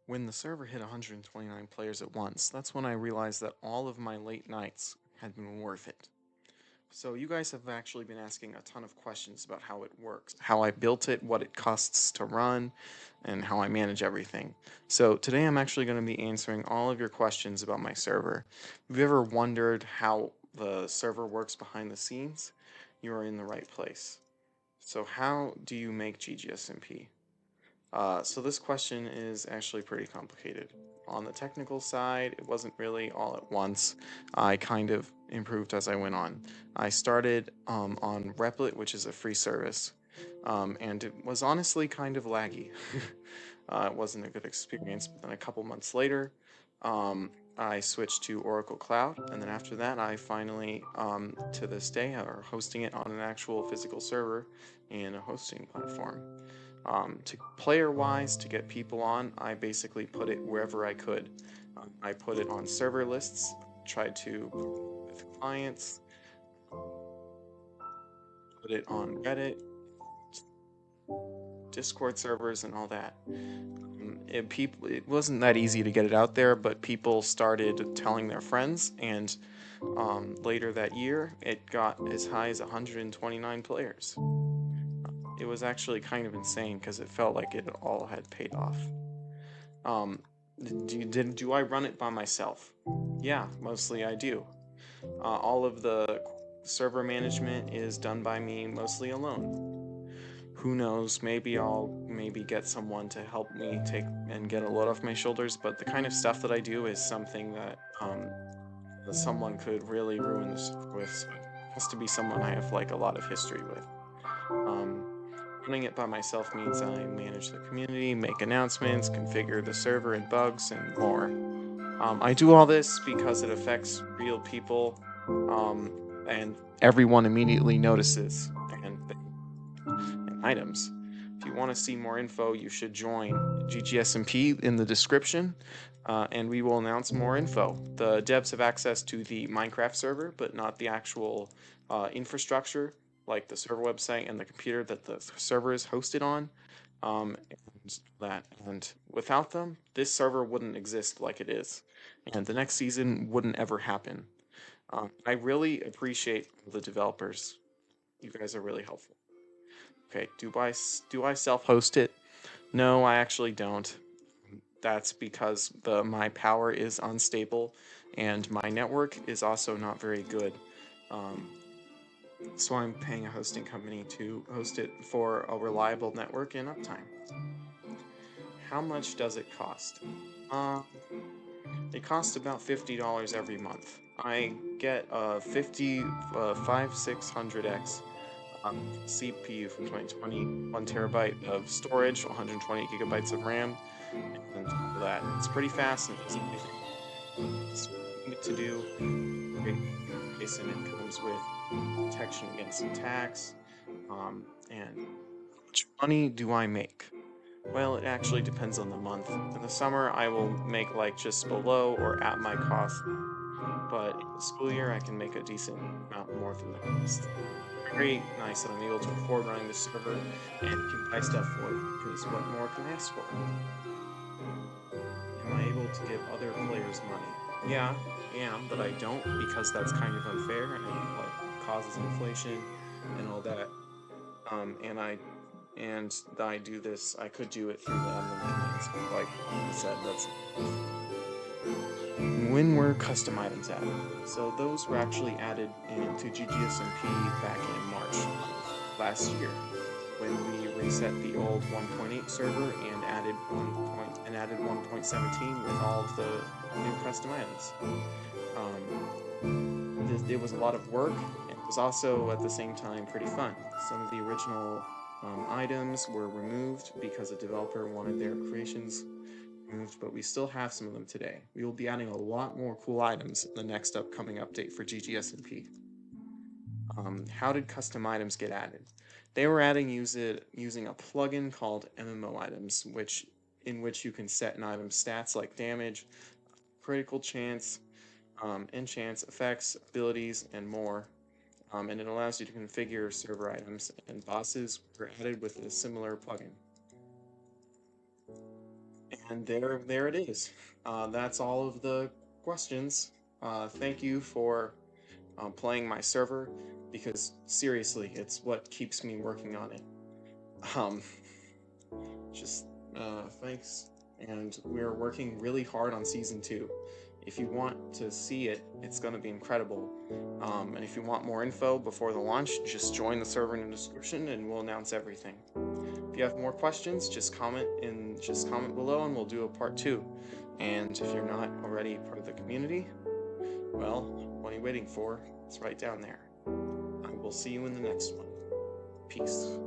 When the server hit 129 players at once, that's when I realized that all of my late nights had been worth it. So you guys have actually been asking a ton of questions about how it works, how I built it, what it costs to run, and how I manage everything. So today I'm actually going to be answering all of your questions about my server. If you ever wondered how the server works behind the scenes, you are in the right place. So how do you make GGSMP? So this question is actually pretty complicated. On the technical side, it wasn't really all at once. I kind of improved as I went on. I started on Replit, which is a free service, and it was honestly kind of laggy. It wasn't a good experience, but then a couple months later, um, I switched to Oracle Cloud, and then after that, I finally, to this day, are hosting it on an actual physical server in a hosting platform. To player wise, to get people on, I basically put it wherever I could. I put it on server lists, tried to with clients, put it on Reddit, Discord servers, and all that. It wasn't that easy to get it out there, but people started telling their friends, and later that year, it got as high as 129 players. It was actually kind of insane because it felt like it all had paid off. Um, do I run it by myself? Yeah, mostly I do. All of the server management is done by me mostly alone. Who knows, maybe I'll get someone to help me take and get a load off my shoulders, but the kind of stuff that I do is something that someone could really ruin this with. So it has to be someone I have like a lot of history with. Um, Running it by myself means I manage the community, make announcements, configure the server and bugs, and more. I do all this because it affects real people, um, and everyone immediately notices and items. If you want to see more info, you should join GGSMP in the description, and we will announce more info. The devs have access to the Minecraft server, but not the actual infrastructure, like the server website and the computer that the server is hosted on. And that, and without them, this server wouldn't exist like it is, and the next season wouldn't ever happen. I really appreciate the developers. You guys are really helpful. Okay, do I self-host it? No, I actually don't. That's because my power is unstable, and my network is also not very good. Um, so I'm paying a hosting company to host it for a reliable network and uptime. How much does it cost? Uh, it costs about $50 every month. I get a 5600X CPU from 2020, 1 terabyte of storage, 128 gigabytes of RAM, and all that. It's pretty fast and does everything you need to do. Great and it comes with protection against attacks. And how much money do I make? Well, it actually depends on the month. In the summer, I will make like just below or at my cost, but in the school year, I can make a decent amount more than the cost. Very nice that I'm able to afford running this server and can buy stuff for it, because what more can I ask for? Am I able to give other players money? Yeah, I am, but I don't because that's kind of unfair and like causes inflation and all that. And I do this. I could do it through the admin commands, but like I said, that's when were custom items added. So those were actually added into GGSMP back in March of last year, when we reset the old 1.8 server and added 1.17 with all of the new custom items. It was a lot of work, and it was also at the same time pretty fun. Some of the original items were removed because a developer wanted their creations removed, but we still have some of them today. We will be adding a lot more cool items in the next upcoming update for GGSMP. How did custom items get added? They were adding using a plugin called MMO items, in which you can set an item's stats like damage, critical chance, enchants, effects, abilities, and more. And it allows you to configure server items, and bosses were added with a similar plugin. And there it is. That's all of the questions. Thank you for playing my server because seriously, it's what keeps me working on it. Um, just thanks. And we're working really hard on season 2. If you want to see it, it's going to be incredible. And if you want more info before the launch, just join the server in the description and we'll announce everything. If you have more questions, just comment below and we'll do a part 2. And if you're not already part of the community, well, what are you waiting for? It's right down there. I will see you in the next one. Peace.